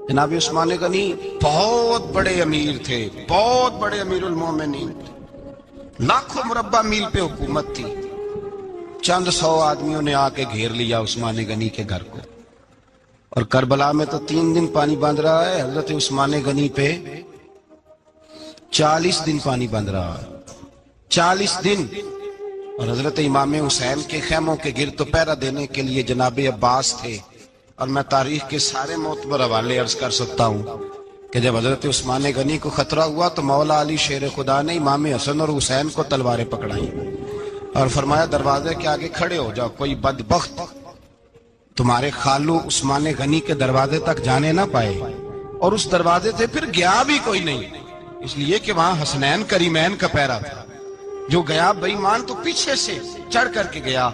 جناب عثمان غنی بہت بڑے امیر تھے، بہت بڑے امیر المومنین تھے، لاکھوں مربع میل پہ حکومت تھی۔ چند سو آدمیوں نے آ کے گھیر لیا عثمان غنی کے گھر کو، اور کربلا میں تو 3 دن پانی بند رہا ہے، حضرت عثمان غنی پہ 40 دن پانی بند رہا ہے، 40 دن۔ اور حضرت امام حسین کے خیموں کے گرد تو پہرا دینے کے لیے جناب عباس تھے۔ اور میں تاریخ کے سارے معتبر حوالے عرض کر سکتا ہوں کہ جب حضرت عثمان غنی کو خطرہ ہوا تو مولا علی شیر خدا نے امام حسن اور حسین کو تلواریں پکڑائیں اور فرمایا دروازے کے آگے کھڑے ہو جاؤ، کوئی بدبخت تمہارے خالو عثمان غنی کے دروازے تک جانے نہ پائے۔ اور اس دروازے سے پھر گیا بھی کوئی نہیں، اس لیے کہ وہاں حسنین کریمین کا پہرا تھا۔ جو گیا بے ایمان تو پیچھے سے چڑھ کر کے گیا۔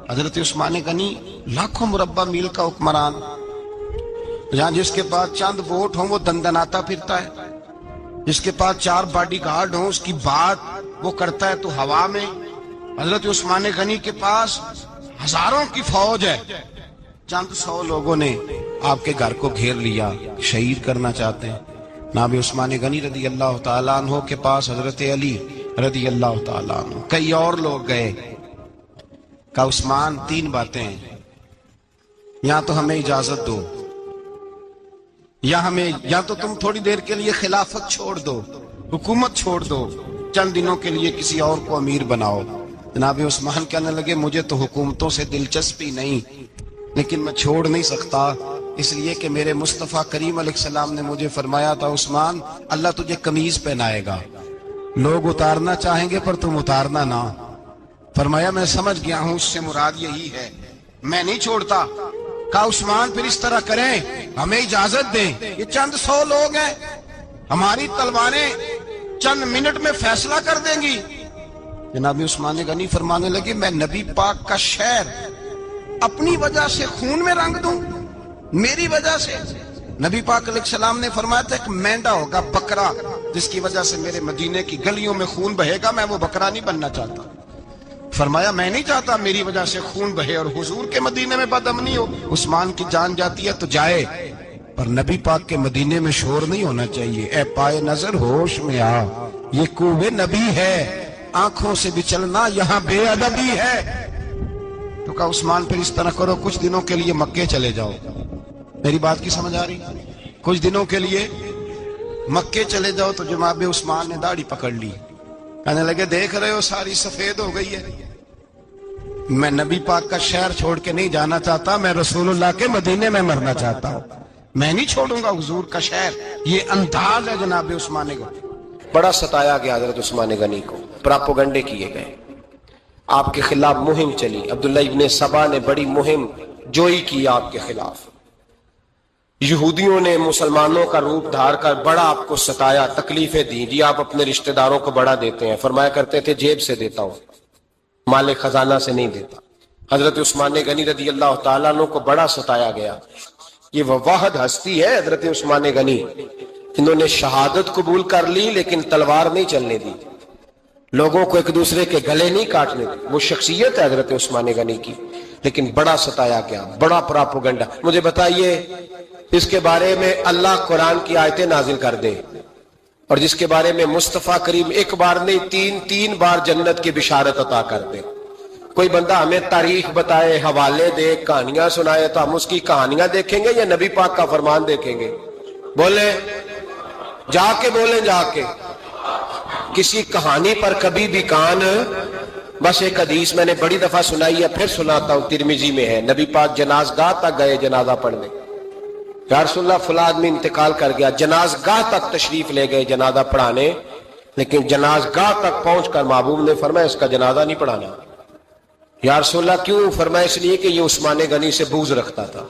حضرت عثمان غنی لاکھوں مربع میل کا حکمران، جہاں جس کے پاس چند ووٹ ہوں وہ دندناتا پھرتا ہے، جس کے پاس 4 باڈی گارڈ ہوں اس کی بات وہ کرتا ہے تو ہوا میں۔ حضرت عثمان غنی کے پاس ہزاروں کی فوج ہے، چند 100 لوگوں نے آپ کے گھر کو گھیر لیا، شہید کرنا چاہتے ہیں۔ جناب عثمان غنی رضی اللہ تعالیٰ عنہ کے پاس حضرت علی رضی اللہ تعالیٰ عنہ، کئی اور لوگ گئے۔ کہا عثمان 3 باتیں ہیں، یا تو ہمیں اجازت دو، یا تو تم تھوڑی دیر کے لیے خلافت چھوڑ دو، حکومت چھوڑ دو، چند دنوں کے لیے کسی اور کو امیر بناؤ۔ جناب عثمان کہنے لگے مجھے تو حکومتوں سے دلچسپی نہیں، لیکن میں چھوڑ نہیں سکتا، اس لیے کہ میرے مصطفیٰ کریم علیہ السلام نے مجھے فرمایا تھا عثمان اللہ تجھے قمیض پہنائے گا، لوگ اتارنا چاہیں گے پر تم اتارنا نہ۔ فرمایا میں سمجھ گیا ہوں، اس سے مراد یہی ہے، میں نہیں چھوڑتا۔ کہا عثمان پھر اس طرح کریں، ہمیں اجازت دیں، یہ چند 100 لوگ ہیں، ہماری تلواریں چند منٹ میں فیصلہ کر دیں گی۔ جناب عثمان غنی فرمانے لگے میں نبی پاک کا شہر اپنی وجہ سے خون میں رنگ دوں، میری وجہ سے؟ نبی پاک علیہ السلام نے فرمایا تھا ایک مینڈا ہوگا، بکرا، جس کی وجہ سے میرے مدینے کی گلیوں میں خون بہے گا، میں وہ بکرا نہیں بننا چاہتا۔ فرمایا میں نہیں چاہتا میری وجہ سے خون بہے اور حضور کے مدینے میں بدامنی ہو۔ عثمان کی جان جاتی ہے تو جائے، پر نبی پاک کے مدینے میں شور نہیں ہونا چاہیے۔ اے پائے نظر ہوش میں آ، یہ کوہ نبی ہے، آنکھوں سے بھی چلنا یہاں بے ادبی ہے۔ تو کہا عثمان پھر اس طرح کرو، کچھ دنوں کے لیے مکے چلے جاؤ۔ میری بات کی سمجھ آ رہی؟ کچھ دنوں کے لیے مکے چلے جاؤ۔ تو جناب عثمان نے داڑھی پکڑ لی، کہنے لگے دیکھ رہے ہو ساری سفید ہو گئی ہے، میں نبی پاک کا شہر چھوڑ کے نہیں جانا چاہتا، میں رسول اللہ کے مدینے میں مرنا چاہتا ہوں، میں نہیں چھوڑوں گا حضور کا شہر۔ یہ انداز ہے جناب عثمان غنی۔ بڑا ستایا گیا حضرت عثمان غنی کو، پراپوگنڈے کیے گئے، آپ کے خلاف مہم چلی، عبداللہ ابن سبا نے بڑی مہم جوئی کی آپ کے خلاف، یہودیوں نے مسلمانوں کا روپ دھار کر بڑا آپ کو ستایا، تکلیفیں دی، جی آپ اپنے رشتہ داروں کو بڑا دیتے ہیں، فرمایا کرتے تھے جیب سے دیتا ہوں، مال خزانہ سے نہیں دیتا۔ حضرت عثمان غنی رضی اللہ تعالیٰ عنہ کو بڑا ستایا گیا۔ یہ وہ واحد ہستی ہے حضرت عثمان غنی، انہوں نے شہادت قبول کر لی لیکن تلوار نہیں چلنے دی، لوگوں کو ایک دوسرے کے گلے نہیں کاٹنے دی، وہ شخصیت ہے حضرت عثمان غنی کی، لیکن بڑا ستایا گیا، بڑا پراپوگنڈا۔ مجھے بتائیے اس کے بارے میں اللہ قرآن کی آیتیں نازل کر دے، اور جس کے بارے میں مصطفیٰ کریم ایک بار نہیں 3 بار جنت کی بشارت عطا کر دے، کوئی بندہ ہمیں تاریخ بتائے، حوالے دے، کہانیاں سنائے، تو ہم اس کی کہانیاں دیکھیں گے یا نبی پاک کا فرمان دیکھیں گے؟ بولیں، جا کے بولیں، جا کے کسی کہانی پر کبھی بھی کان۔ بس ایک حدیث میں نے بڑی دفعہ سنائی ہے، پھر سناتا ہوں، ترمذی میں ہے، نبی پاک جنازگاہ تک گئے جنازہ پڑھنے، یا رسول اللہ فلاں آدمی انتقال کر گیا، جنازگاہ تک تشریف لے گئے جنازہ پڑھانے، لیکن جنازگاہ تک پہنچ کر محبوب نے فرمایا اس کا جنازہ نہیں پڑھانا۔ یا رسول اللہ کیوں؟ فرمایا اس لیے کہ یہ عثمان غنی سے بغض رکھتا تھا۔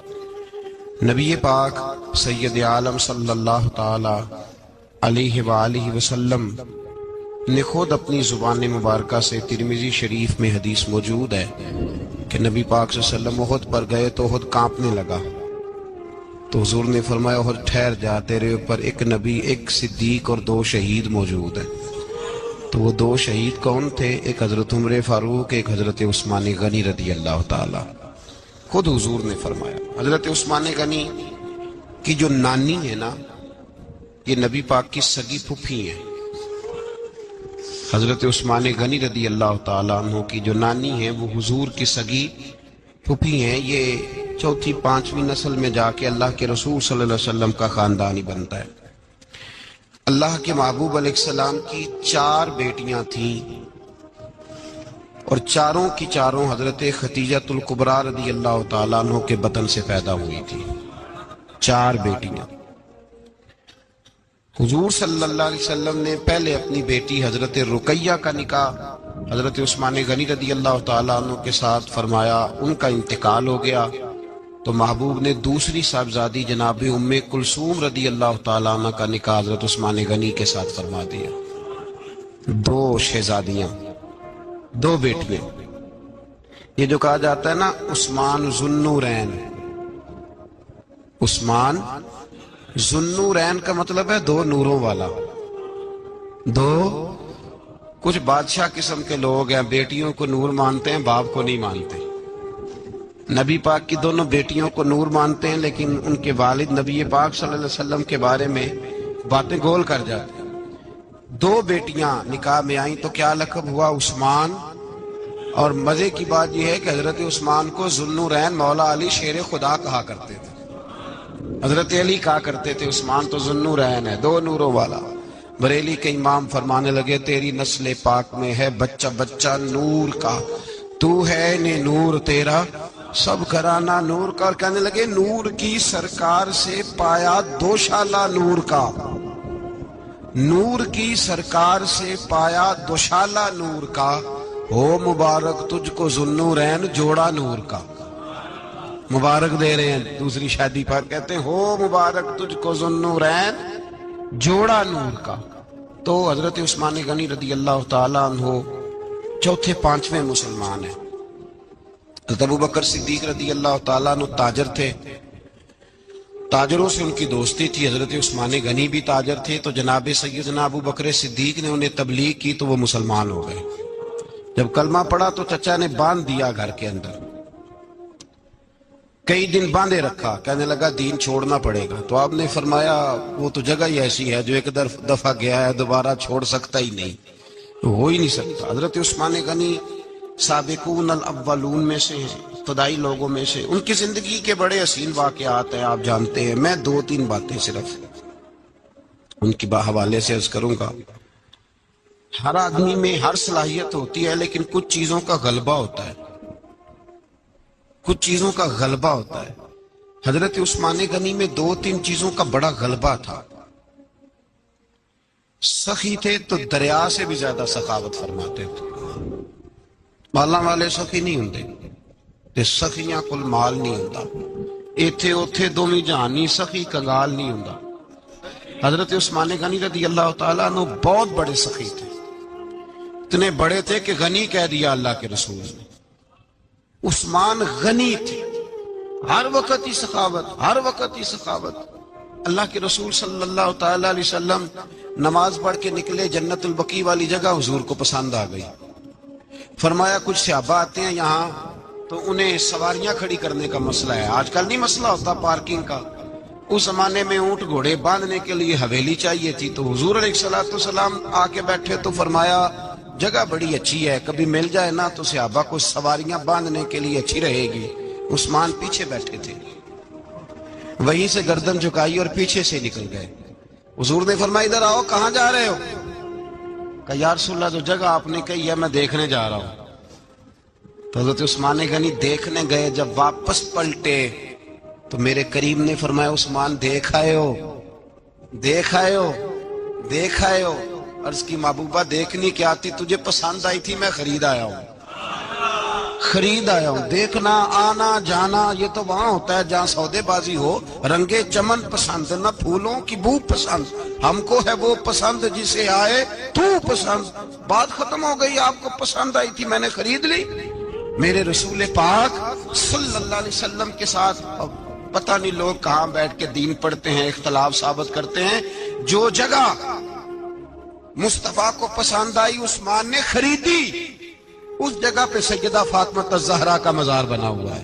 نبی پاک سید عالم صلی اللہ تعالی علیہ وآلہ وسلم نے خود اپنی زبان مبارکہ سے ترمذی شریف میں حدیث موجود ہے کہ نبی پاک صلی اللہ علیہ وسلم احد پر گئے تو احد کانپنے لگا، تو حضور نے فرمایا احد ٹھہر جا، تیرے اوپر ایک نبی، ایک صدیق اور 2 شہید موجود ہیں۔ تو وہ 2 شہید کون تھے؟ ایک حضرت عمر فاروق، ایک حضرت عثمان غنی رضی اللہ تعالی۔ خود حضور نے فرمایا۔ حضرت عثمان غنی کی جو نانی ہے نا، یہ نبی پاک کی سگی پھوپھی ہیں۔ حضرت عثمان غنی رضی اللہ تعالیٰ عنہ کی جو نانی ہیں وہ حضور کی سگی پھوپھی ہیں۔ یہ چوتھی پانچویں نسل میں جا کے اللہ کے رسول صلی اللہ علیہ وسلم کا خاندان ہی بنتا ہے۔ اللہ کے محبوب علیہ السلام کی 4 بیٹیاں تھیں، اور چاروں کی چاروں حضرت خدیجہ الکبریٰ رضی اللہ تعالیٰ عنہ کے بطن سے پیدا ہوئی تھی۔ 4 بیٹیاں۔ حضور صلی اللہ علیہ وسلم نے پہلے اپنی بیٹی حضرت رقیہ کا نکاح حضرت عثمان غنی رضی اللہ تعالیٰ عنہ کے ساتھ فرمایا، ان کا انتقال ہو گیا تو محبوب نے دوسری صاحبزادی جناب ام کلثوم رضی اللہ تعالیٰ عنہ کا نکاح حضرت عثمان غنی کے ساتھ فرما دیا۔ 2 شہزادیاں، 2 بیٹیاں۔ یہ جو کہا جاتا ہے نا عثمان ذوالنورین، عثمان ذوالنورین کا مطلب ہے 2 نوروں والا۔ 2 کچھ بادشاہ قسم کے لوگ ہیں، بیٹیوں کو نور مانتے ہیں، باپ کو نہیں مانتے۔ نبی پاک کی دونوں بیٹیوں کو نور مانتے ہیں، لیکن ان کے والد نبی پاک صلی اللہ علیہ وسلم کے بارے میں باتیں گول کر جاتے ہیں۔ 2 بیٹیاں نکاح میں آئیں تو کیا لقب ہوا؟ عثمان۔ اور مزے کی بات یہ ہے کہ حضرت عثمان کو ذوالنورین مولا علی شیر خدا کہا کرتے تھے، حضرت علی کہا کرتے تھے عثمان تو ذوالنورین ہے، 2 نوروں والا۔ بریلی کے امام فرمانے لگے تیری نسل پاک میں ہے بچہ بچہ نور کا، تو ہے نے نور تیرا سب گھرانہ نور کا۔ اور کہنے لگے نور کی سرکار سے پایا 2 شالہ نور کا، نور کی سرکار سے پایا 2 شالہ نور کا، ہو مبارک تجھ کو ذوالنورین جوڑا نور کا۔ مبارک دے رہے ہیں دوسری شادی پر، کہتے ہیں ہو مبارک تجھ کو ذوالنورین جوڑا نور کا۔ تو حضرت عثمان غنی رضی اللہ تعالیٰ عنہ 4 5ویں مسلمان ہیں۔ حضرت ابوبکر صدیق رضی اللہ تعالیٰ عنہ تاجر تھے، تاجروں سے ان کی دوستی تھی۔ حضرت عثمان غنی بھی تاجر تھے، تو جناب سیدنا ابوبکر صدیق نے انہیں تبلیغ کی تو وہ مسلمان ہو گئے۔ جب کلمہ پڑھا تو چچا نے باندھ دیا گھر کے اندر، کئی دن باندھے رکھا، کہنے لگا دین چھوڑنا پڑے گا۔ تو آپ نے فرمایا وہ تو جگہ ہی ایسی ہے جو ایک دفعہ گیا ہے دوبارہ چھوڑ سکتا ہی نہیں، ہو ہی نہیں سکتا۔ حضرت عثمان غنی سابقون الاولون میں سے ہیں، ابتدائی لوگوں میں سے۔ ان کی زندگی کے بڑے حسین واقعات ہیں، آپ جانتے ہیں۔ میں 2-3 باتیں صرف ان کی حوالے سے عرض کروں گا۔ ہر آدمی میں ہر صلاحیت ہوتی ہے، لیکن کچھ چیزوں کا غلبہ ہوتا ہے، کچھ چیزوں کا غلبہ ہوتا ہے۔ حضرت عثمان غنی میں 2-3 چیزوں کا بڑا غلبہ تھا۔ سخی تھے تو دریا سے بھی زیادہ سخاوت فرماتے تھے۔ مالاں والے سخی نہیں ہوندے تے سخیاں کل مال نہیں ہوندا، ایتھے اوتھے دوویں جہانی سخی کنگال نہیں ہوندا۔ حضرت عثمان غنی رضی اللہ تعالیٰ عنہ بہت بڑے سخی تھے، اتنے بڑے تھے کہ غنی کہہ دیا اللہ کے رسول نے۔ عثمان غنی تھے، ہر وقت ہی سخاوت، ہر وقت ہی سخاوت۔ اللہ کے رسول صلی اللہ تعالیٰ علیہ وسلم نماز پڑھ کے نکلے، جنت البقیع والی جگہ حضور کو پسند آ گئی۔ فرمایا کچھ صحابہ آتے ہیں یہاں تو انہیں سواریاں کھڑی کرنے کا مسئلہ ہے۔ آج کل نہیں مسئلہ ہوتا پارکنگ کا، اس زمانے میں اونٹ گھوڑے باندھنے کے لیے حویلی چاہیے تھی۔ تو حضور علیہ السلام آ کے بیٹھے تو فرمایا جگہ بڑی اچھی ہے، کبھی مل جائے نا تو صحابہ کو سواریاں باندھنے کے لیے اچھی رہے گی۔ عثمان پیچھے بیٹھے تھے، وہیں سے گردن جھکائی اور پیچھے سے نکل گئے۔ حضور نے فرمایا ادھر آؤ، کہاں جا رہے ہو؟ کہا یا رسول اللہ جو جگہ آپ نے کہی ہے میں دیکھنے جا رہا ہوں۔ تو حضرت عثمان غنی دیکھنے گئے، جب واپس پلٹے تو میرے کریم نے فرمایا عثمان دیکھ آئے ہو، دیکھ آئے ہو، دیکھ آئے ہو۔ عرض کی محبوبہ دیکھنی کیا آتی، تجھے پسند آئی تھی، میں خرید آیا ہوں، خرید آیا ہوں۔ دیکھنا آنا جانا یہ تو وہاں ہوتا ہے جہاں سودے بازی ہو، رنگے چمن پسند نہ پھولوں کی بو پسند، ہم کو ہے وہ پسند جسے آئے تو پسند۔ بات ختم ہو گئی، آپ کو پسند آئی تھی میں نے خرید لی۔ میرے رسول پاک صلی اللہ علیہ وسلم کے ساتھ پتہ نہیں لوگ کہاں بیٹھ کے دین پڑھتے ہیں، اختلاف ثابت کرتے ہیں۔ جو جگہ مصطفیٰ کو پسند آئی عثمان نے خریدی، اس جگہ پہ سیدہ فاطمہ الزہرا کا مزار بنا ہوا ہے۔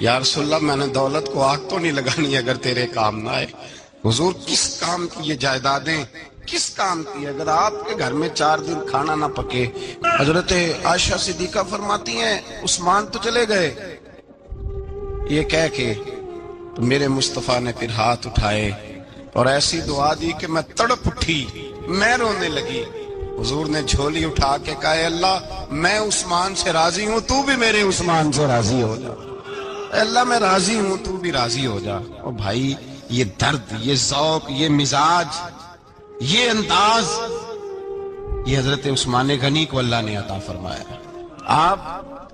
یا رسول اللہ میں نے دولت کو آگ تو نہیں لگانی اگر تیرے کام نہ آئے. حضور کس کام کی یہ جائیدادیں، کس کام کی؟ اگر آپ کے گھر میں 4 دن کھانا نہ پکے. حضرت عائشہ صدیقہ فرماتی ہیں عثمان تو چلے گئے، یہ کہہ کے تو میرے مصطفیٰ نے پھر ہاتھ اٹھائے اور ایسی دعا دی کہ میں تڑپ اٹھی، میں رونے لگی. حضور نے جھولی اٹھا کے کہا اے اللہ میں عثمان سے راضی ہوں، تو بھی میرے عثمان سے راضی ہو جا. اے اللہ میں راضی ہوں، تو بھی راضی ہو جا. اور بھائی یہ درد، یہ ذوق، یہ مزاج، یہ انداز، یہ حضرت عثمان غنی کو اللہ نے عطا فرمایا. آپ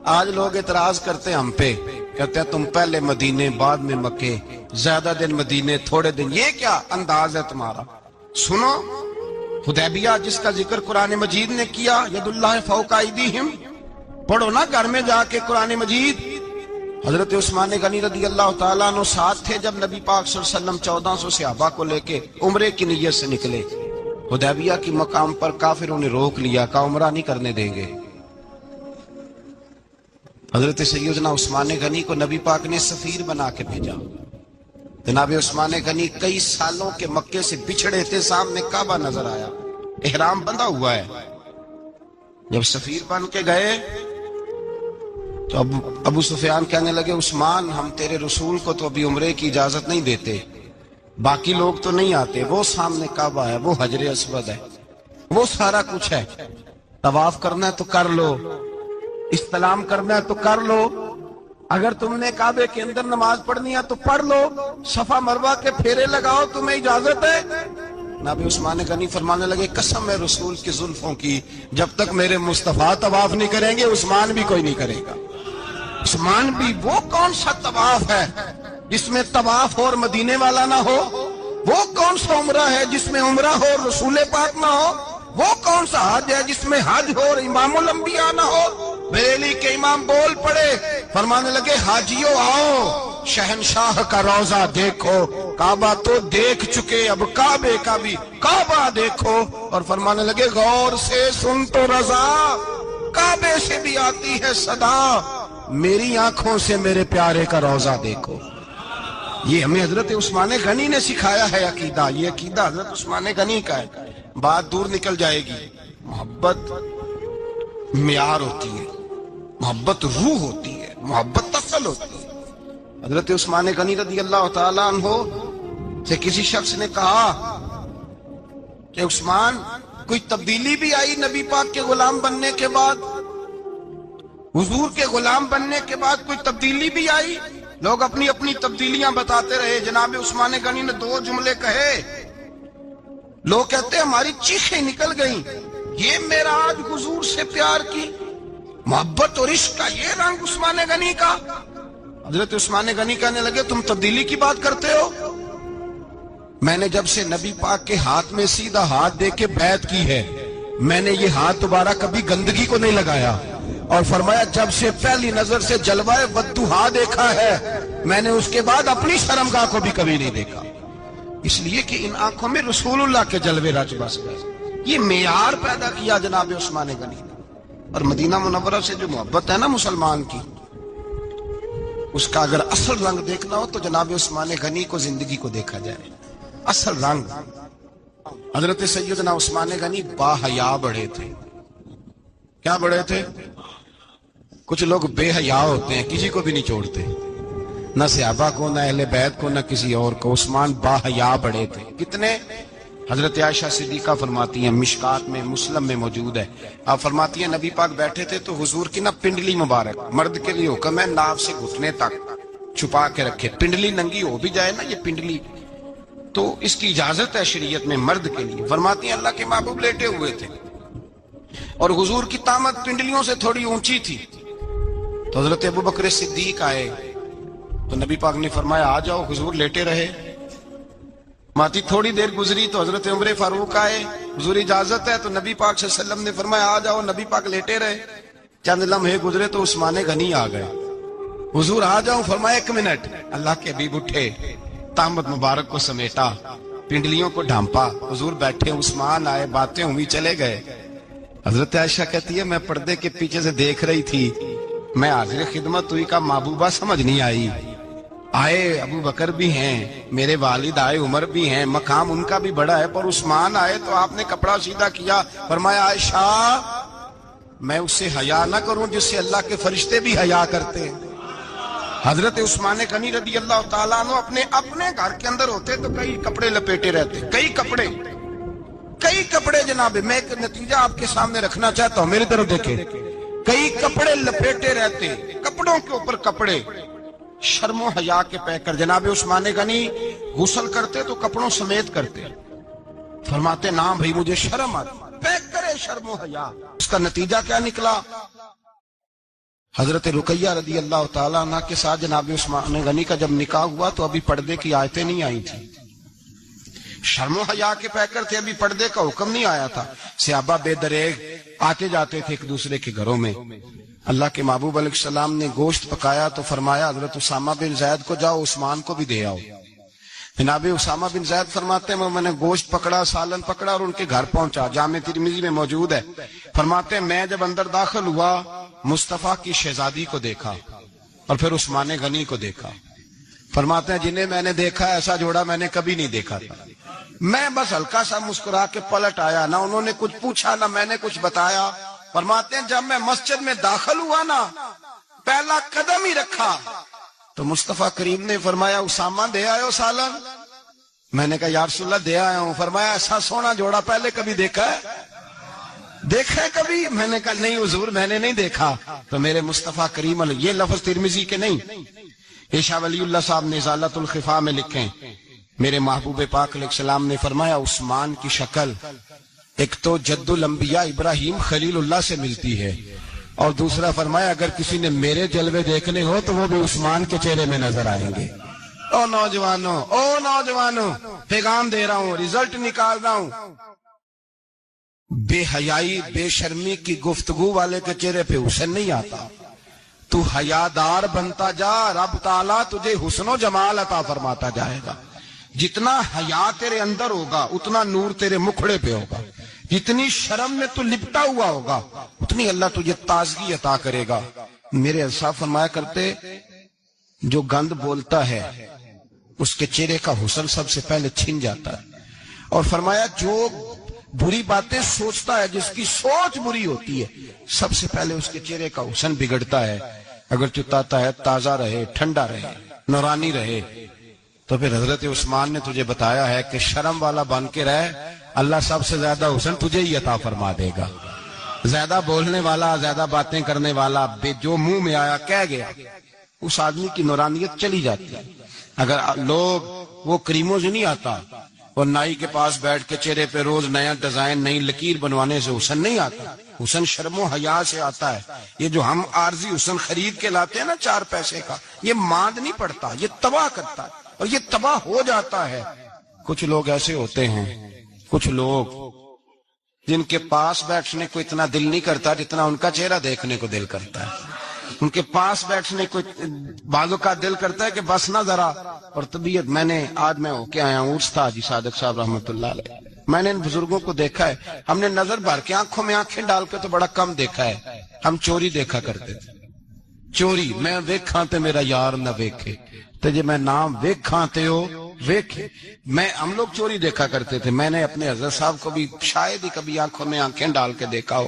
آج لوگ اعتراض کرتے ہم پہ، کہتے ہیں تم پہلے مدینے بعد میں مکے، زیادہ دن مدینے تھوڑے دن. یہ کیا انداز ہے تمہارا؟ سنو حدیبیہ جس کا ذکر قرآن مجید نے کیا، ید اللہ فوق ایدیہم، پڑھو نا گھر میں جا کے قرآن مجید. حضرت عثمان غنی رضی اللہ تعالیٰ عنہ ساتھ تھے جب نبی پاک صلی اللہ علیہ وسلم 1400 صحابہ کو لے کے عمرے کی نیت سے نکلے. حدیبیہ کی مقام پر کافروں نے روک لیا، کہا عمرہ نہیں کرنے دیں گے. حضرت سیدنا عثمان غنی کو نبی پاک نے سفیر بنا کے بھیجا. جناب عثمان غنی کئی سالوں کے مکے سے بچھڑے تھے، سامنے کعبہ نظر آیا، احرام بندھا ہوا ہے. جب سفیر بن کے گئے تو ابو سفیان کہنے لگے عثمان ہم تیرے رسول کو تو ابھی عمرے کی اجازت نہیں دیتے، باقی لوگ تو نہیں آتے، وہ سامنے کعبہ ہے، وہ حجر اسود ہے، وہ سارا کچھ ہے، طواف کرنا ہے تو کر لو، استلام کرنا ہے تو کر لو، اگر تم نے کعبے کے اندر نماز پڑھنی ہے تو پڑھ لو، صفا مروہ کے پھیرے لگاؤ، تمہیں اجازت ہے. نبی عثمان غنی فرمانے لگے قسم ہے رسول کی زلفوں کی، جب تک میرے مصطفیٰ طواف نہیں کریں گے عثمان بھی کوئی نہیں کرے گا. عثمان بھی وہ کون سا طواف ہے جس میں طواف اور مدینے والا نہ ہو؟ وہ کون سا عمرہ ہے جس میں عمرہ ہو اور رسول پاک نہ ہو؟ وہ کون سا حج ہے جس میں حج ہو اور امام الانبیاء نہ ہو؟ بریلی کے امام بول پڑے، فرمانے لگے حاجیوں آؤ شہنشاہ کا روضہ دیکھو، کعبہ تو دیکھ چکے اب کعبے کا بھی کعبہ دیکھو. اور فرمانے لگے غور سے سن تو رضا، کعبے سے بھی آتی ہے صدا، میری آنکھوں سے میرے پیارے کا روضہ دیکھو. یہ ہمیں حضرت عثمان غنی نے سکھایا ہے عقیدہ، یہ عقیدہ حضرت عثمان غنی کا ہے. بات دور نکل جائے گی. محبت معیار ہوتی ہے، محبت روح ہوتی ہے، محبت اصل ہوتی ہے. حضرت عثمان غنی رضی اللہ تعالیٰ عنہ سے کسی شخص نے کہا کہ عثمان کوئی تبدیلی بھی آئی نبی پاک کے غلام بننے کے بعد؟ حضور کے غلام بننے کے بعد کوئی تبدیلی بھی آئی؟ لوگ اپنی اپنی تبدیلیاں بتاتے رہے. جناب عثمان غنی نے 2 جملے کہے، لوگ کہتے ہیں ہماری چیخیں نکل گئیں، یہ معراج حضور سے پیار کی محبت اور عشق کا یہ رنگ عثمان غنی کا. حضرت عثمان غنی کہنے لگے تم تبدیلی کی بات کرتے ہو؟ میں نے جب سے نبی پاک کے ہاتھ میں سیدھا ہاتھ دے کے بیعت کی ہے، میں نے یہ ہاتھ دوبارہ کبھی گندگی کو نہیں لگایا. اور فرمایا جب سے پہلی نظر سے جلوہ ودھوہا دیکھا ہے، میں نے اس کے بعد اپنی شرمگاہ کو بھی کبھی نہیں دیکھا، اس لیے کہ ان آنکھوں میں رسول اللہ کے جلوے رچ بس گئے. یہ معیار پیدا کیا جناب عثمان غنی نے. اور مدینہ منورہ سے جو محبت ہے نا مسلمان کی، اس کا اگر اصل رنگ دیکھنا ہو تو جناب عثمان غنی کو زندگی کو دیکھا جائے. اصل رنگ. حضرت سیدنا عثمان غنی با حیا بڑے تھے. کیا بڑے تھے؟ کچھ لوگ بے حیا ہوتے ہیں، کسی کو بھی نہیں چھوڑتے، نہ صحابہ کو، نہ اہل بیت کو، نہ کسی اور کو. عثمان با حیا بڑے تھے. کتنے؟ حضرت عائشہ صدیقہ فرماتی ہیں، مشکات میں مسلم میں موجود ہے، آپ فرماتی ہیں نبی پاک بیٹھے تھے تو حضور کی نا پنڈلی مبارک، مرد کے لیے حکم ہے ناف سے گھٹنے تک چھپا کے رکھے، پنڈلی ننگی ہو بھی جائے نا یہ پنڈلی تو اس کی اجازت ہے شریعت میں مرد کے لیے. فرماتی ہیں اللہ کے محبوب لیٹے ہوئے تھے اور حضور کی طامت پنڈلیوں سے تھوڑی اونچی تھی، تو حضرت ابوبکر صدیق آئے تو نبی پاک نے فرمایا آ جاؤ. حضور لیٹے رہے. ماتی تھوڑی دیر گزری تو حضرت عمر فاروق آئے، حضور اجازت ہے، تو نبی پاک صلی اللہ علیہ وسلم نے فرمایا آ جاؤ. نبی پاک لیٹے رہے. چند لمحے گزرے تو عثمان غنی آ گئے. حضور آ جاؤ. فرمایا 1 منٹ. اللہ کے حبیب اٹھے، طامت مبارک کو سمیٹا، پنڈلیوں کو ڈھانپا. حضور بیٹھے، عثمان آئے، باتیں ہوئی، چلے گئے. حضرت عائشہ کہتی ہے میں پردے کے پیچھے سے دیکھ رہی تھی میں حاضر خدمت ہوئی، کا محبوبہ سمجھ نہیں آئی، آئے ابو بکر بھی ہیں، میرے والد آئے، عمر بھی ہیں، مقام ان کا بھی بڑا ہے، پر عثمان آئے تو آپ نے کپڑا سیدھا کیا، فرمایا عائشہ میں اس سے حیا نہ کروں جس سے اللہ کے فرشتے بھی حیا کرتے ہیں۔ حضرت عثمان غنی رضی اللہ تعالیٰ عنہ اپنے گھر کے اندر ہوتے تو کئی کپڑے لپیٹے رہتے، کئی کپڑے جناب۔ میں ایک نتیجہ آپ کے سامنے رکھنا چاہتا ہوں، میری طرف دیکھیں، کئی کپڑے لپیٹے رہتے، کپڑوں کے اوپر کپڑے، شرم و حیا کے پیکر۔ جناب عثمان غنی غسل کرتے تو کپڑوں سمیت کرتے، فرماتے نا بھائی مجھے شرم آتی، پیکر شرم و حیا۔ اس کا نتیجہ کیا نکلا؟ حضرت رقیہ رضی اللہ تعالیٰ عنہ کے ساتھ جناب عثمان غنی کا جب نکاح ہوا تو ابھی پردے کی آیتیں نہیں آئی تھی، شرم و حیا کے پیکر تھے، ابھی پردے کا حکم نہیں آیا تھا۔ صحابہ بے دریغ آتے جاتے تھے ایک دوسرے کے گھروں میں۔ اللہ کے محبوب علیہ السلام نے گوشت پکایا تو فرمایا حضرت اسامہ بن زید کو جاؤ عثمان کو بھی دے آؤ۔ جناب اسامہ بن زید فرماتے ہیں میں نے گوشت پکڑا، سالن پکڑا اور ان کے گھر پہنچا، جامع ترمذی میں موجود ہے۔ فرماتے ہیں میں جب اندر داخل ہوا مصطفیٰ کی شہزادی کو دیکھا اور پھر عثمان غنی کو دیکھا۔ فرماتے ہیں جنہیں میں نے دیکھا ایسا جوڑا میں نے کبھی نہیں دیکھا تھا۔ میں بس ہلکا سا مسکرا کے پلٹ آیا، نہ انہوں نے کچھ پوچھا نہ میں نے کچھ بتایا۔ فرماتے ہیں جب میں مسجد میں داخل ہوا نا، پہلا قدم ہی رکھا تو مصطفیٰ کریم نے فرمایا اسامہ دے آئے ہو سالن؟ میں نے کہا یا رسول اللہ دے آیا ہوں۔ فرمایا ایسا سونا جوڑا پہلے کبھی دیکھا ہے؟ دیکھا ہے کبھی؟ میں نے کہا نہیں حضور میں نے نہیں دیکھا۔ تو میرے مصطفیٰ کریم یہ لفظ ترمذی کے نہیں، یہ شاہ ولی اللہ صاحب نے ازالۃ الخفا میں لکھیں، میرے محبوب پاک علیہ السلام نے فرمایا عثمان کی شکل ایک تو جد الانبیاء ابراہیم خلیل اللہ سے ملتی ہے، اور دوسرا فرمایا اگر کسی نے میرے جلوے دیکھنے ہو تو وہ بھی عثمان کے چہرے میں نظر آئیں گے۔ او نوجوانوں پیغام دے رہا ہوں، رزلٹ نکال رہا ہوں، بے حیائی بے شرمی کی گفتگو والے کے چہرے پہ حسن نہیں آتا، تو حیادار بنتا جا، رب تعالیٰ تجھے حسن و جمال عطا فرماتا جائے گا۔ جتنا حیا تیرے اندر ہوگا اتنا نور تیرے مکھڑے پہ ہوگا، جتنی شرم میں تو لپٹا ہوا ہوگا اتنی اللہ تجھے تازگی عطا کرے گا۔ میرے الصاف فرمایا کرتے جو گند بولتا ہے اس کے چہرے کا حسن سب سے پہلے چھن جاتا ہے، اور فرمایا جو بری باتیں سوچتا ہے جس کی سوچ بری ہوتی ہے سب سے پہلے اس کے چہرے کا حسن بگڑتا ہے۔ اگر چاہتا ہے تازہ رہے، ٹھنڈا رہے، نورانی رہے، تو پھر حضرت عثمان نے تجھے بتایا ہے کہ شرم والا بن کے رہ، اللہ سب سے زیادہ حسن تجھے ہی عطا فرما دے گا۔ زیادہ بولنے والا، زیادہ باتیں کرنے والا، جو منہ میں آیا کہہ گیا، اس آدمی کی نورانیت چلی جاتی ہے۔ اگر لوگ وہ کریموں سے نہیں آتا، اور نائی کے پاس بیٹھ کے چہرے پہ روز نیا ڈیزائن نئی لکیر بنوانے سے حسن نہیں آتا، حسن شرم و حیا سے آتا ہے۔ یہ جو ہم عارضی حسن خرید کے لاتے ہیں نا 4 پیسے کا، یہ ماند نہیں پڑتا، یہ تباہ کرتا ہے، اور یہ تباہ ہو جاتا ہے۔ کچھ لوگ ایسے ہوتے ہیں، کچھ لوگ جن کے پاس بیٹھنے کو اتنا دل نہیں کرتا جتنا ان کا چہرہ دیکھنے کو دل کرتا ہے۔ ان کے پاس بیٹھنے کو بعضوں کا دل کرتا ہے کہ بس نہ ذرا، اور طبیعت آج میں ہو کے آیا ہوں، عرس تھا حاجی صادق صاحب رحمۃ اللہ علیہ، میں نے ان بزرگوں کو دیکھا ہے، ہم نے نظر بھر کے آنکھوں میں آنکھیں ڈال کے تو بڑا کم دیکھا ہے، ہم چوری دیکھا کرتے تھے، چوری میں ویکھاں تے میرا یار نہ ویکھے، تے جے میں نام ویکھاں تے ہو ویکھے، ہم لوگ چوری دیکھا کرتے تھے۔ میں نے اپنے حضرت صاحب کو بھی شاید ہی کبھی آنکھوں میں آنکھیں ڈال کے دیکھا ہو،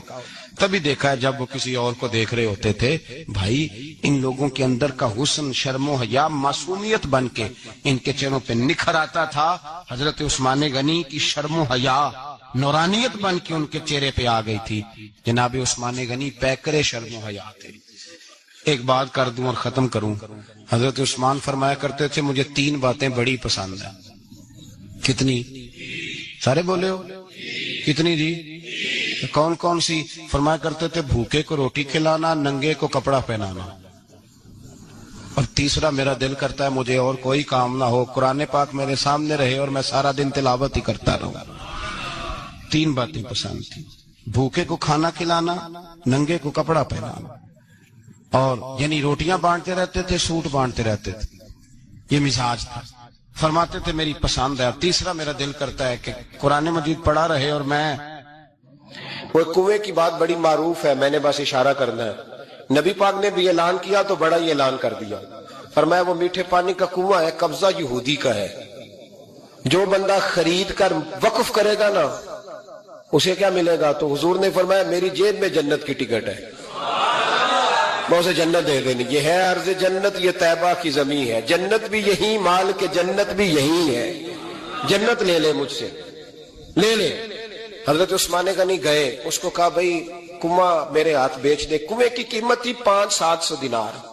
تبھی دیکھا ہے جب وہ کسی اور کو دیکھ رہے ہوتے تھے۔ بھائی ان لوگوں کے اندر کا حسن شرم و حیا معصومیت بن کے ان کے چہروں پہ نکھر آتا تھا۔ حضرت عثمان غنی کی شرم و حیا نورانیت بن کے ان کے چہرے پہ آ گئی تھی۔ جناب عثمان غنی پیکر شرم و حیا تھے۔ ایک بات کر دوں اور ختم کروں، حضرت عثمان فرمایا کرتے تھے مجھے 3 باتیں بڑی پسند ہیں۔ کتنی؟ سارے بولے ہو؟ کتنی جی؟ کون کون سی؟ فرمایا کرتے تھے بھوکے کو روٹی کھلانا، ننگے کو کپڑا پہنانا، اور تیسرا میرا دل کرتا ہے مجھے اور کوئی کام نہ ہو، قرآن پاک میرے سامنے رہے اور میں سارا دن تلاوت ہی کرتا رہوں۔ 3 باتیں پسند تھی، بھوکے کو کھانا کھلانا، ننگے کو کپڑا پہنانا، اور یعنی روٹیاں بانٹتے رہتے تھے، سوٹ بانٹتے رہتے تھے، یہ مزاج تھا۔ فرماتے تھے میری پسند ہے، اور تیسرا میرا دل کرتا ہے کہ قرآن مجید پڑھا رہے اور میں وہ کنویں کی بات بڑی معروف ہے، میں نے بس اشارہ کرنا ہے۔ نبی پاک نے بھی اعلان کیا تو بڑا ہی اعلان کر دیا، فرمایا وہ میٹھے پانی کا کنواں ہے، قبضہ یہودی کا ہے، جو بندہ خرید کر وقف کرے گا نا اسے کیا ملے گا؟ تو حضور نے فرمایا میری جیب میں جنت کی ٹکٹ ہے، میں اسے جنت دے دینی۔ یہ ہے عرض جنت، یہ طیبہ کی زمین ہے، جنت بھی یہی، مال کے جنت بھی یہی ہے، جنت لے لے مجھ سے، لے لے۔ حضرت عثمان غنی گئے، اس کو کہا بھائی کنواں میرے ہاتھ بیچ دے۔ کنویں کی قیمت تھی 500-700 دینار،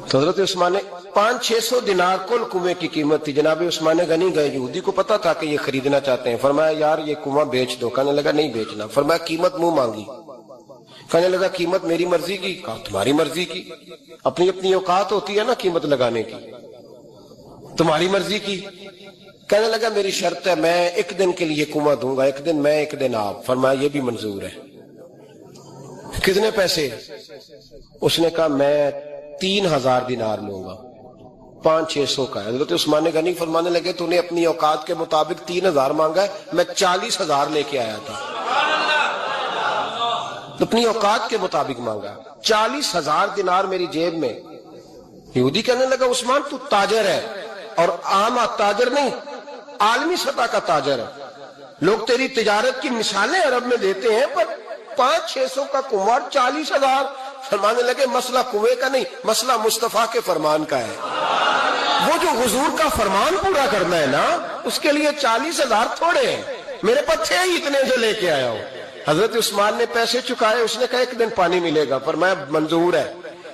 تو حضرت عثمان 500-600 دینار کل کنویں کی قیمت تھی۔ جناب عثمان غنی گئے، یہودی کو پتا تھا کہ یہ خریدنا چاہتے ہیں، فرمایا یار یہ کنواں بیچ دو۔ کہنے لگا نہیں بیچنا۔ فرمایا قیمت منہ مانگی، کہنے لگا قیمت میری مرضی کی۔ کہا تمہاری مرضی کی، اپنی اپنی اوقات ہوتی ہے نا قیمت لگانے کی، تمہاری مرضی کی۔ کہنے لگا میری شرط ہے میں ایک دن کے لیے کنواں دوں گا، ایک دن میں ایک دن آپ۔ فرمایا یہ بھی منظور ہے۔ کتنے پیسے؟ اس نے کہا میں 3000 دینار لوں گا، 500-600 کا ہے۔ حضرت عثمان غنی فرمانے لگے تو نے اپنی اوقات کے مطابق 3000 مانگا ہے، میں 40,000 لے کے آیا تھا، اپنی اوقات کے مطابق مانگا، 40,000 دینار میری جیب میں۔ یہودی کہنے لگا عثمان تو تاجر ہے، اور عام تاجر نہیں، عالمی سطح کا تاجر ہے، لوگ تیری تجارت کی مثالیں عرب میں دیتے ہیں، پر 500-600 کا کنواں 40,000۔ فرمانے لگے مسئلہ کنویں کا نہیں، مسئلہ مصطفیٰ کے فرمان کا ہے، وہ جو حضور کا فرمان پورا کرنا ہے نا اس کے لیے 40,000 تھوڑے ہیں، میرے پاس تھے ہی اتنے جو لے کے آیا ہوں۔ حضرت عثمان نے پیسے چکائے، اس نے کہا ایک دن پانی ملے گا، فرمایا منظور ہے۔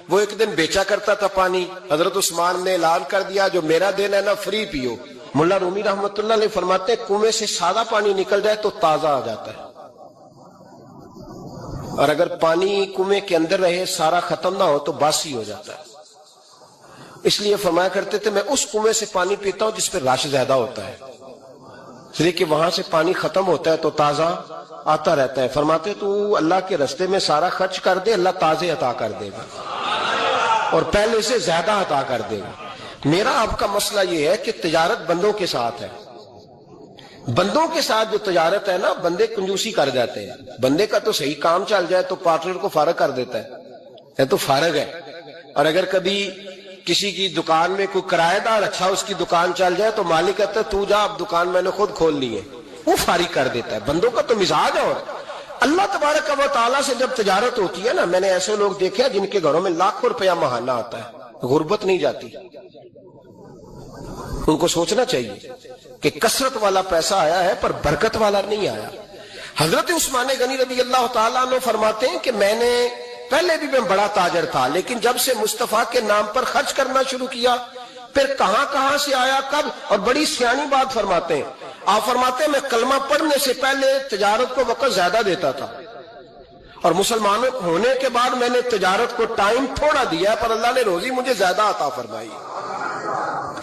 وہ ایک دن بیچا کرتا تھا پانی، حضرت عثمان نے اعلان کر دیا جو میرا دن ہے نا فری پیو۔ ملا رومی رحمت اللہ علیہ فرماتے ہیں کنویں سے سادہ پانی نکل جائے تو تازہ آ جاتا ہے، اور اگر پانی کنویں کے اندر رہے سارا ختم نہ ہو تو باسی ہو جاتا ہے۔ اس لیے فرمایا کرتے تھے میں اس کنویں سے پانی پیتا ہوں جس پہ رش زیادہ ہوتا ہے، اس لیے کہ وہاں سے پانی ختم ہوتا ہے تو تازہ آتا رہتا ہے۔ فرماتے تو اللہ کے رستے میں سارا خرچ کر دے، اللہ تازے عطا کر دے گا اور پہلے سے زیادہ عطا کر دے گا۔ میرا آپ کا مسئلہ یہ ہے کہ تجارت بندوں کے ساتھ ہے، بندوں کے ساتھ جو تجارت ہے نا بندے کنجوسی کر جاتے ہیں، بندے کا تو صحیح کام چل جائے تو پارٹنر کو فارغ کر دیتا ہے، یہ تو فارغ ہے، اور اگر کبھی کسی کی دکان میں کوئی کرایہ دار اچھا اس کی دکان چل جائے تو مالک کہتا ہے تو جا اب دکان میں نے خود کھول لی ہے، وہ فارغ کر دیتا ہے۔ بندوں کا تو مزاج ہے۔ اور اللہ تبارک و تعالیٰ سے جب تجارت ہوتی ہے نا، میں نے ایسے لوگ دیکھے ہیں جن کے گھروں میں لاکھوں روپیہ ماہانہ آتا ہے، غربت نہیں جاتی۔ ان کو سوچنا چاہیے کہ کثرت والا پیسہ آیا ہے پر برکت والا نہیں آیا۔ حضرت عثمان غنی رضی اللہ تعالیٰ عنہ فرماتے ہیں کہ میں نے پہلے بھی میں بڑا تاجر تھا، لیکن جب سے مصطفیٰ کے نام پر خرچ کرنا شروع کیا، پھر کہاں کہاں سے آیا کب، اور بڑی سیانی بات فرماتے ہیں۔ آپ فرماتے ہیں میں کلمہ پڑھنے سے پہلے تجارت کو وقت زیادہ دیتا تھا، اور مسلمان ہونے کے بعد میں نے تجارت کو ٹائم تھوڑا دیا، پر اللہ نے روزی مجھے زیادہ عطا فرمائی۔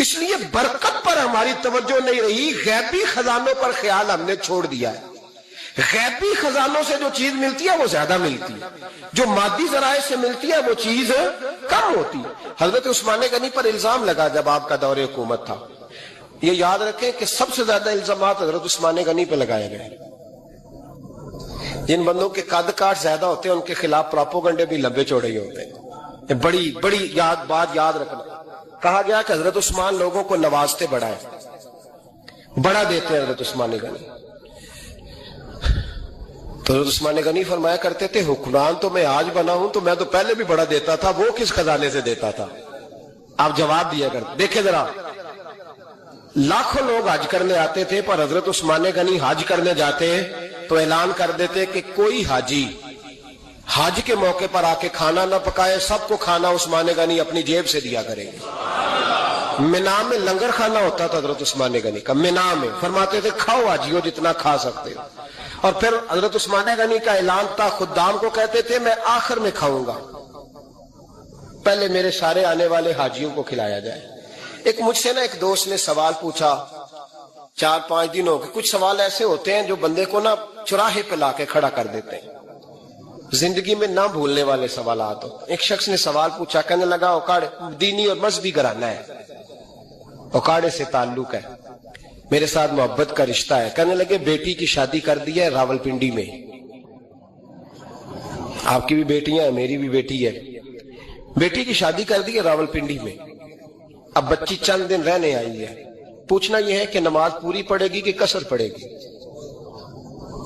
اس لیے برکت پر ہماری توجہ نہیں رہی، غیبی خزانوں پر خیال ہم نے چھوڑ دیا ہے۔ غیبی خزانوں سے جو چیز ملتی ہے وہ زیادہ ملتی ہے، جو مادی ذرائع سے ملتی ہے وہ چیز کم ہوتی ہے۔ حضرت عثمان غنی پر الزام لگا جب آپ کا دور حکومت تھا، یہ یاد رکھیں کہ سب سے زیادہ الزامات حضرت عثمان غنی پہ لگائے گئے۔ جن بندوں کے قد کاٹ زیادہ ہوتے ہیں ان کے خلاف پراپوگنڈے بھی لمبے چوڑے ہی ہوتے ہیں۔ بڑی بڑی بات یاد رکھنا، کہا گیا کہ حضرت عثمان لوگوں کو نوازتے بڑا ہے، بڑا دیتے ہیں حضرت عثمان غنی۔ تو حضرت عثمان غنی فرمایا کرتے تھے حکمران تو میں آج بنا ہوں تو میں تو پہلے بھی بڑا دیتا تھا، وہ کس خزانے سے دیتا تھا؟ آپ جواب دیا کرتے۔ دیکھیں ذرا، لاکھوں لوگ حج کرنے آتے تھے، پر حضرت عثمان غنی حج کرنے جاتے تو اعلان کر دیتے کہ کوئی حاجی حج کے موقع پر آ کے کھانا نہ پکائے، سب کو کھانا عثمان غنی اپنی جیب سے دیا کریں گے۔ مینا میں لنگر کھانا ہوتا تھا حضرت عثمان غنی کا، مینا میں فرماتے تھے کھاؤ حاجیو جتنا کھا سکتے ہو، اور پھر حضرت عثمان غنی کا اعلان تھا، خدام کو کہتے تھے میں آخر میں کھاؤں گا، پہلے میرے سارے آنے والے حاجیوں کو کھلایا جائے۔ ایک مجھ سے نا ایک دوست نے سوال پوچھا 4-5 دنوں کے، کچھ سوال ایسے ہوتے ہیں جو بندے کو نا چوراہے پہ لا کے کھڑا کر دیتے ہیں، زندگی میں نہ بھولنے والے سوالات ہو۔ ایک شخص نے سوال پوچھا، کہنے لگا اوکاڑے دینی اور مذہبی گھرانہ ہے، اوکاڑے سے تعلق ہے، میرے ساتھ محبت کا رشتہ ہے۔ کہنے لگے بیٹی کی شادی کر دی ہے راول پنڈی میں، آپ کی بھی بیٹیاں ہیں, میری بھی بیٹی ہے. بیٹی کی شادی کر دی ہے راولپنڈی میں, اب بچی چند دن رہنے آئی ہے. پوچھنا یہ ہے کہ نماز پوری پڑے گی کہ قصر پڑے گی؟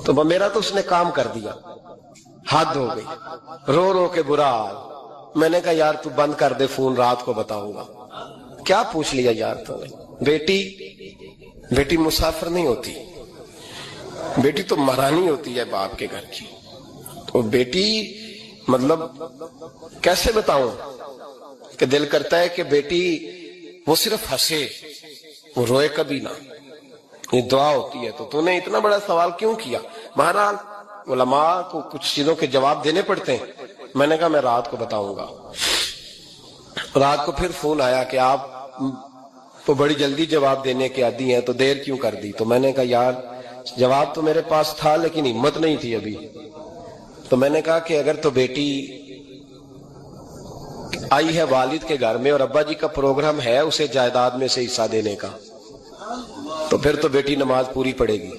تو میرا تو اس نے کام کر دیا, حد ہو گئی, رو رو کے برا حال. میں نے کہا یار تو بند کر دے فون, رات کو بتاؤں گا. کیا پوچھ لیا یار تو نے؟ بیٹی مسافر نہیں ہوتی, بیٹی تو مہرانی ہوتی ہے باپ کے گھر کی. تو بیٹی مطلب کیسے بتاؤں کہ دل کرتا ہے کہ بیٹی وہ صرف ہنسے, وہ روئے کبھی نہ. یہ دعا ہوتی ہے. تو نے اتنا بڑا سوال کیوں کیا؟ بہرحال علماء کو کچھ چیزوں کے جواب دینے پڑتے ہیں. میں نے کہا میں رات کو بتاؤں گا. رات کو پھر فون آیا کہ آپ تو بڑی جلدی جواب دینے کے عادی ہیں, تو دیر کیوں کر دی؟ تو میں نے کہا یار جواب تو میرے پاس تھا لیکن ہمت نہیں تھی ابھی. تو میں نے کہا کہ اگر تو بیٹی آئی ہے والد کے گھر میں اور ابا جی کا پروگرام ہے اسے جائیداد میں سے حصہ دینے کا, تو پھر تو بیٹی نماز پوری پڑے گی.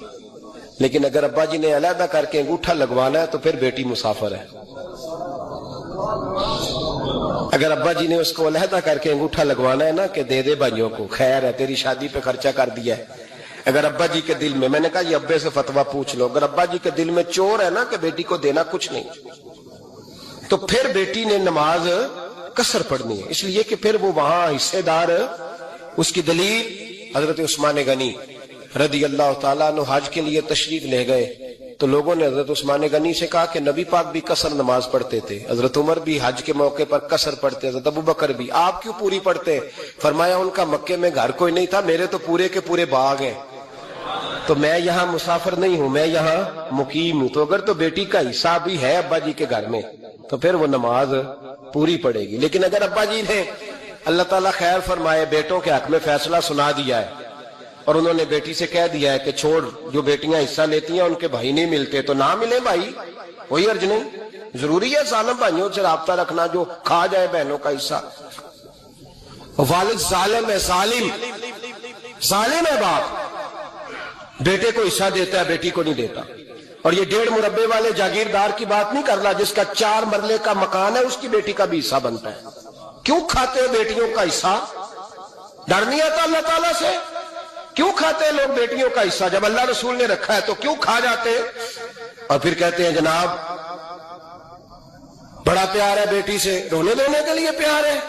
لیکن اگر ابا جی نے علیحدہ کر کے انگوٹھا لگوانا ہے تو پھر بیٹی مسافر ہے. اگر ابا جی نے اس کو علیحدہ کر کے انگوٹھا لگوانا ہے نا کہ دے دے بھائیوں کو, خیر ہے تیری شادی پہ خرچہ کر دیا ہے. اگر ابا جی کے دل میں, میں نے کہا یہ ابے سے فتویٰ پوچھ لو, اگر ابا جی کے دل میں چور ہے نا کہ بیٹی کو دینا کچھ نہیں, تو پھر بیٹی نے نماز قصر پڑھنی ہے. اس لیے کہ پھر وہ وہاں حصے دار. اس کی دلیل حضرت عثمان غنی رضی اللہ تعالیٰ عنہ حج کے لیے تشریف لے گئے, تو لوگوں نے حضرت عثمان غنی سے کہا کہ نبی پاک بھی قصر نماز پڑھتے تھے, حضرت عمر بھی حج کے موقع پر قصر پڑھتے, حضرت ابو بکر بھی, آپ کیوں پوری پڑھتے؟ فرمایا ان کا مکے میں گھر کوئی نہیں تھا, میرے تو پورے کے پورے باغ ہیں, تو میں یہاں مسافر نہیں ہوں, میں یہاں مقیم ہوں. تو اگر تو بیٹی کا حصہ بھی ہے ابا جی کے گھر میں تو پھر وہ نماز پوری پڑے گی. لیکن اگر ابا جی نے اللہ تعالیٰ خیر فرمائے بیٹوں کے حق میں فیصلہ سنا دیا ہے اور انہوں نے بیٹی سے کہہ دیا ہے کہ چھوڑ, جو بیٹیاں حصہ لیتی ہیں ان کے بھائی نہیں ملتے تو نہ ملے بھائی, کوئی حرج نہیں. ضروری ہے ظالم بھائیوں سے رابطہ رکھنا جو کھا جائے بہنوں کا حصہ. والد ظالم ہے, ظالم ہے باپ, بیٹے کو حصہ دیتا ہے بیٹی کو نہیں دیتا. اور یہ 1.5 مربے والے جاگیردار کی بات نہیں کر رہا جس کا 4 مرلے کا مکان ہے, اس کی بیٹی کا بھی حصہ بنتا ہے. کیوں کھاتے ہو بیٹیوں کا حصہ؟ ڈر نہیں آتا اللہ تعالیٰ سے؟ کیوں کھاتے ہیں لوگ بیٹیوں کا حصہ؟ جب اللہ رسول نے رکھا ہے تو کیوں کھا جاتے ہیں؟ اور پھر کہتے ہیں جناب بڑا پیار ہے بیٹی سے, رونے دھونے کے لیے پیار ہے.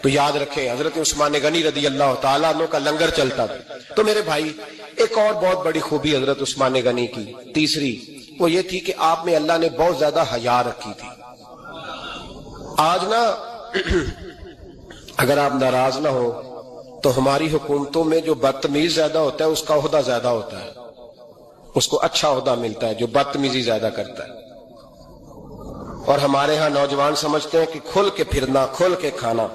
تو یاد رکھیں حضرت عثمان غنی رضی اللہ تعالیٰ عنہ کا لنگر چلتا تھا. تو میرے بھائی ایک اور بہت بڑی خوبی حضرت عثمان غنی کی, تیسری, وہ یہ تھی کہ آپ میں اللہ نے بہت زیادہ حیا رکھی تھی. آج نا اگر آپ ناراض نہ ہو تو ہماری حکومتوں میں جو بدتمیز زیادہ ہوتا ہے اس کا عہدہ زیادہ ہوتا ہے, اس کو اچھا عہدہ ملتا ہے جو بدتمیزی زیادہ کرتا ہے. اور ہمارے ہاں نوجوان سمجھتے ہیں کہ کھل کے پھرنا, کھل کے کھانا,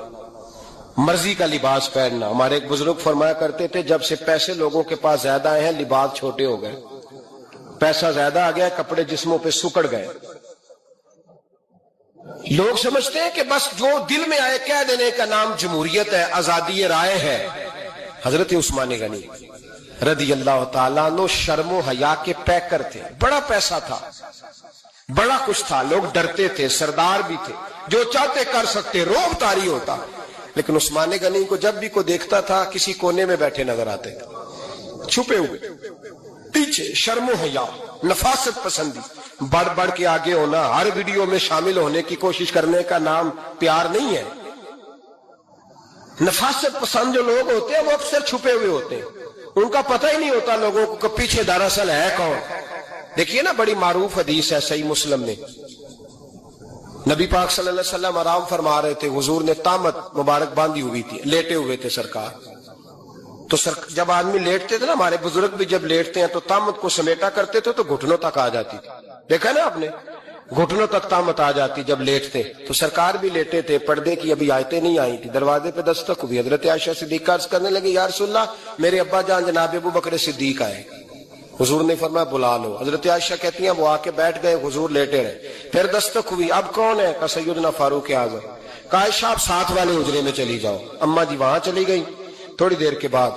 مرضی کا لباس پہننا. ہمارے ایک بزرگ فرمایا کرتے تھے جب سے پیسے لوگوں کے پاس زیادہ آئے ہیں لباس چھوٹے ہو گئے, پیسہ زیادہ آ گیا, کپڑے جسموں پہ سکڑ گئے. لوگ سمجھتے ہیں کہ بس جو دل میں آئے کہہ دینے کا نام جمہوریت ہے, آزادی رائے ہے. حضرت عثمان غنی رضی اللہ تعالیٰ عنہ شرم و حیا کے پیکر تھے, بڑا پیسہ تھا, بڑا کچھ تھا, لوگ ڈرتے تھے, سردار بھی تھے, جو چاہتے کر سکتے, روب طاری ہوتا. لیکن عثمان غنی کو جب بھی کوئی دیکھتا تھا کسی کونے میں بیٹھے نظر آتے تھے, چھپے ہوئے, پیچھے, شرم و حیا, نفاست پسندی, بڑھ بڑھ کے آگے ہونا, ہر ویڈیو میں شامل ہونے کی کوشش کرنے کا نام پیار نہیں ہے. نفاست پسند جو لوگ ہوتے ہیں وہ اکثر چھپے ہوئے ہوتے ہیں, ان کا پتہ ہی نہیں ہوتا لوگوں کو کہ پیچھے دراصل ہے کون. دیکھیے نا بڑی معروف حدیث ہے صحیح مسلم میں, نبی پاک صلی اللہ علیہ وسلم آرام فرما رہے تھے, حضور نے تامت مبارک باندھی ہوئی تھی, لیٹے ہوئے تھے سرکار. تو جب آدمی لیٹتے تھے نا, ہمارے بزرگ بھی جب لیٹتے ہیں تو تامت کو سمیٹا کرتے تھے تو گھٹنوں تک آ جاتی تھی, دیکھا نا آپ نے, گھٹنوں تک تامت آ جاتی جب لیٹتے. تو سرکار بھی لیٹے تھے, پردے کی ابھی آیتیں نہیں آئی تھی, دروازے پہ دستک ہوئی, حضرت عائشہ صدیقہ عرض کرنے لگی یا رسول اللہ میرے ابا جان جناب ابو بکر صدیق آئے. حضور نے فرمایا بلا لو. حضرت عائشہ کہتی ہیں وہ آ کے بیٹھ گئے, حضور لیٹے رہے. پھر دستک ہوئی, اب کون ہے؟ کہا سیدنا فاروق اعظم. کہا عائشہ آپ ساتھ والے حجرے میں چلی جاؤ. اماں جی وہاں چلی گئی. تھوڑی دیر کے بعد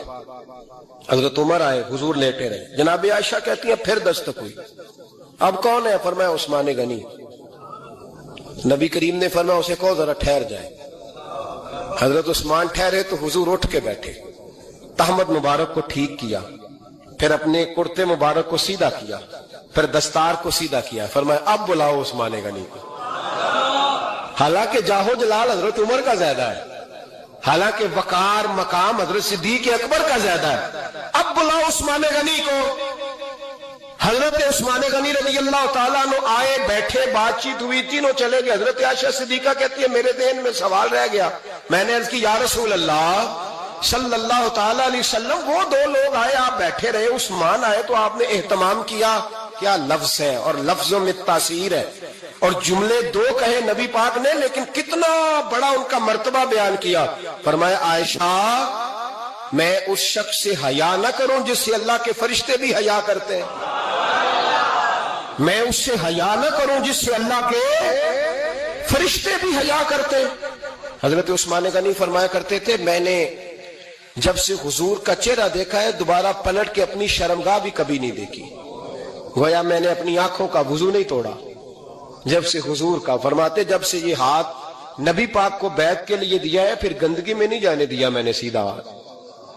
حضرت عمر آئے, حضور لیٹے رہے. جناب عائشہ کہتی ہیں پھر دستک ہوئی, اب کون ہے؟ فرمایا عثمان غنی. نبی کریم نے فرمایا اسے کہو ذرا ٹھہر جائے. حضرت عثمان ٹھہرے تو حضور اٹھ کے بیٹھے, تہمت مبارک کو ٹھیک کیا, پھر اپنے کرتے مبارک کو سیدھا کیا, پھر دستار کو سیدھا کیا, فرمایا اب بلاؤ عثمان غنی کو. حالانکہ جاہو جلال حضرت عمر کا زیادہ ہے, حالانکہ وقار مقام حضرت صدیق اکبر کا زیادہ ہے, اب بلاؤ عثمان غنی کو. حضرت عثمان غنی رضی اللہ تعالیٰ عنہ آئے, بیٹھے, بات چیت ہوئی, تینوں چلے گئے. حضرت عائشہ صدیقہ کہتی ہے میرے ذہن میں سوال رہ گیا, میں نے عرض کی یا رسول اللہ صلی اللہ تعالیٰ علیہ وسلم, وہ دو لوگ آئے, آپ بیٹھے رہے, عثمان آئے تو آپ نے اہتمام کیا. کیا لفظ ہے, اور لفظوں میں تاثیر ہے, اور جملے دو کہے نبی پاک نے, لیکن کتنا بڑا ان کا مرتبہ بیان کیا. فرمایا عائشہ میں اس شخص سے حیا نہ کروں جس سے اللہ کے فرشتے بھی حیا کرتے ہیں, میں اس سے حیا نہ کروں جس سے اللہ کے فرشتے بھی حیا کرتے ہیں. حضرت عثمان غنی فرمایا کرتے تھے میں نے جب سے حضور کا چہرہ دیکھا ہے دوبارہ پلٹ کے اپنی شرمگاہ بھی کبھی نہیں دیکھی. گویا میں نے اپنی آنکھوں کا وضو نہیں توڑا جب سے حضور کا. فرماتے جب سے یہ ہاتھ نبی پاک کو بیعت کے لیے دیا ہے پھر گندگی میں نہیں جانے دیا میں نے سیدھا ہاتھ.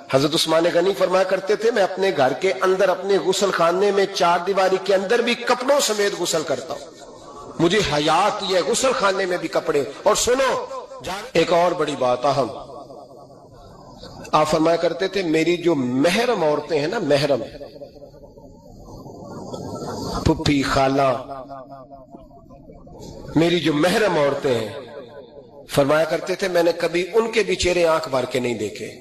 حضرت عثمان غنی فرمایا کرتے تھے میں اپنے گھر کے اندر اپنے غسل خانے میں چار دیواری کے اندر بھی کپڑوں سمیت غسل کرتا ہوں, مجھے حیات یہ غسل خانے میں بھی کپڑے. اور سنو ایک اور بڑی بات اہم, آپ فرمایا کرتے تھے میری جو محرم عورتیں ہیں نا, محرم پھپھی خالہ, میری جو محرم عورتیں ہیں, فرمایا کرتے تھے میں نے کبھی ان کے بھی چہرے آنکھ بھر کے نہیں دیکھے,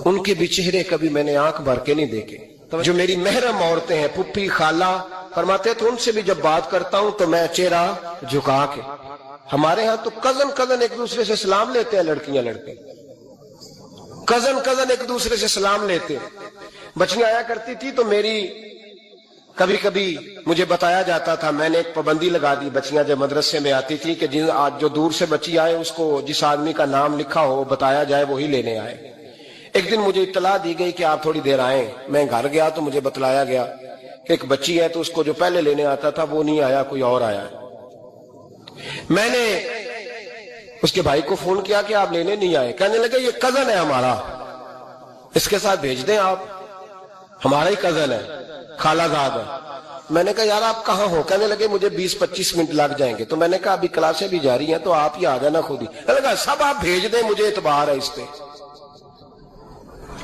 ان کے بھی چہرے کبھی میں نے آنکھ بھر کے نہیں دیکھے. جو میری محرم عورتیں ہیں پھپھی خالہ, فرماتے تو ان سے بھی جب بات کرتا ہوں تو میں چہرہ جھکا کے. ہمارے ہاں تو کزن ایک دوسرے سے سلام لیتے ہیں, لڑکیاں لڑکے کزن ایک دوسرے سے سلام لیتے ہیں. بچیاں آیا کرتی تھی تو میری کبھی کبھی مجھے بتایا جاتا تھا, میں نے ایک پابندی لگا دی, بچیاں جب مدرسے میں آتی تھی کہ جو دور سے بچی آئے اس کو جس آدمی کا نام لکھا ہو بتایا جائے وہی لینے آئے. ایک دن مجھے اطلاع دی گئی کہ آپ تھوڑی دیر آئیں. میں گھر گیا تو مجھے بتلایا گیا کہ ایک بچی ہے تو اس کو جو پہلے لینے آتا تھا وہ نہیں آیا, کوئی اور آیا. میں نے اس کے بھائی کو فون کیا کہ آپ لینے نہیں آئے. کہنے لگے یہ کزن ہے ہمارا, اس کے ساتھ بھیج دیں, آپ ہمارا ہی کزن ہے, خالہ زاد ہے. میں نے کہا یار آپ کہاں ہو؟ کہنے لگے مجھے 20-25 منٹ لگ جائیں گے. تو میں نے کہا ابھی کلاسیں بھی جاری ہیں تو آپ ہی آ جانا خود ہی. میں نے کہا سب آپ بھیج دیں, مجھے اعتبار ہے اس پہ.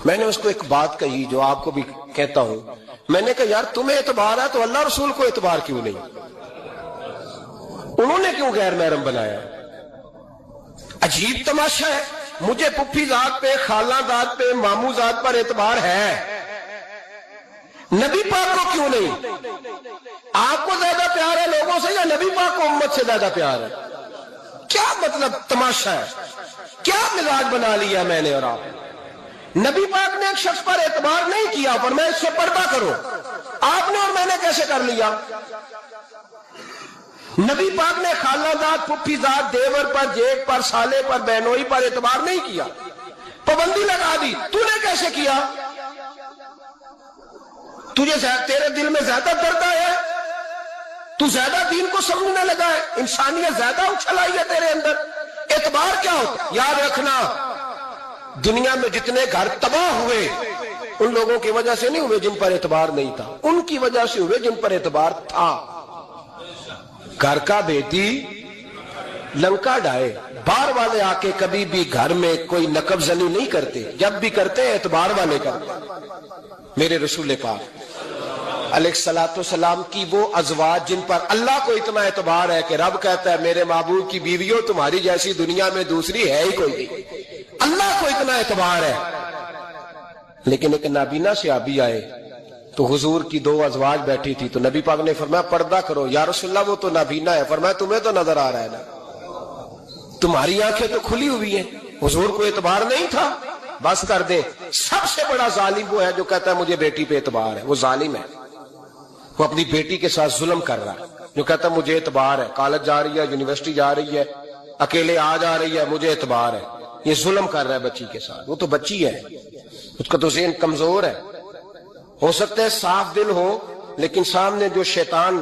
میں نے اس کو ایک بات کہی جو آپ کو بھی کہتا ہوں, میں نے کہا یار تمہیں اعتبار ہے تو اللہ رسول کو اعتبار کیوں نہیں؟ انہوں نے کیوں غیر محرم بنایا؟ عجیب تماشا ہے. مجھے پھپھی ذات پہ, خالہ ذات پہ, ماموں ذات پر اعتبار ہے, نبی پاک کو کیوں نہیں؟ آپ کو زیادہ پیار ہے لوگوں سے یا نبی پاک کو امت سے زیادہ پیار ہے؟ کیا مطلب تماشا ہے, کیا مزاج بنا لیا میں نے اور آپ نے؟ نبی پاک نے ایک شخص پر اعتبار نہیں کیا پر میں اس سے پردہ کرو, آپ نے اور میں نے کیسے کر لیا؟ نبی پاک نے خالہ ذات, پھپھی ذات, دیور پر, جیٹ پر, سالے پر, بہنوئی پر اعتبار نہیں کیا, پابندی لگا دی. تو نے کیسے کیا؟ تیرے دل میں زیادہ درد ہے, تو زیادہ دین کو سمجھنے لگا ہے, انسانیت زیادہ اچھل آئی ہے تیرے اندر. اعتبار کیا ہوتا؟ یاد رکھنا دنیا میں جتنے گھر تباہ ہوئے ان لوگوں کی وجہ سے نہیں ہوئے جن پر اعتبار نہیں تھا, ان کی وجہ سے ہوئے جن پر اعتبار تھا. گھر کا بیٹی لنکا ڈائے, باہر والے آ کے کبھی بھی گھر میں کوئی نقب زنی نہیں کرتے, جب بھی کرتے ہیں اعتبار والے کرتے. میرے رسول پاک علیہ الصلوۃ والسلام کی وہ ازواج جن پر اللہ کو اتنا اعتبار ہے کہ رب کہتا ہے میرے محبوب کی بیویوں تمہاری جیسی دنیا میں دوسری ہے ہی کوئی نہیں, اللہ کو اتنا اعتبار ہے. لیکن ایک نابینا صحابی آئے تو حضور کی 2 ازواج بیٹھی تھی تو نبی پاک نے فرمایا پردہ کرو. یا رسول اللہ وہ تو نابینا ہے. فرمایا تمہیں تو نظر آ رہا ہے نا, تمہاری آنکھیں تو کھلی ہوئی ہیں. حضور کو اعتبار نہیں تھا, بس کر دے. سب سے بڑا ظالم وہ ہے جو کہتا ہے مجھے بیٹی پہ اعتبار ہے, وہ ظالم ہے. وہ اپنی بیٹی کے ساتھ ظلم کر رہا ہے, جو کہتا ہے مجھے اعتبار ہے, کالج جا رہی ہے, یونیورسٹی جا رہی ہے, اکیلے آ جا رہی ہے, مجھے اعتبار ہے. یہ ظلم کر رہا ہے بچی کے ساتھ. وہ تو بچی ہے, اس کا تو ذہن کمزور ہے. ہو سکتا ہے صاف دل ہو لیکن سامنے جو شیطان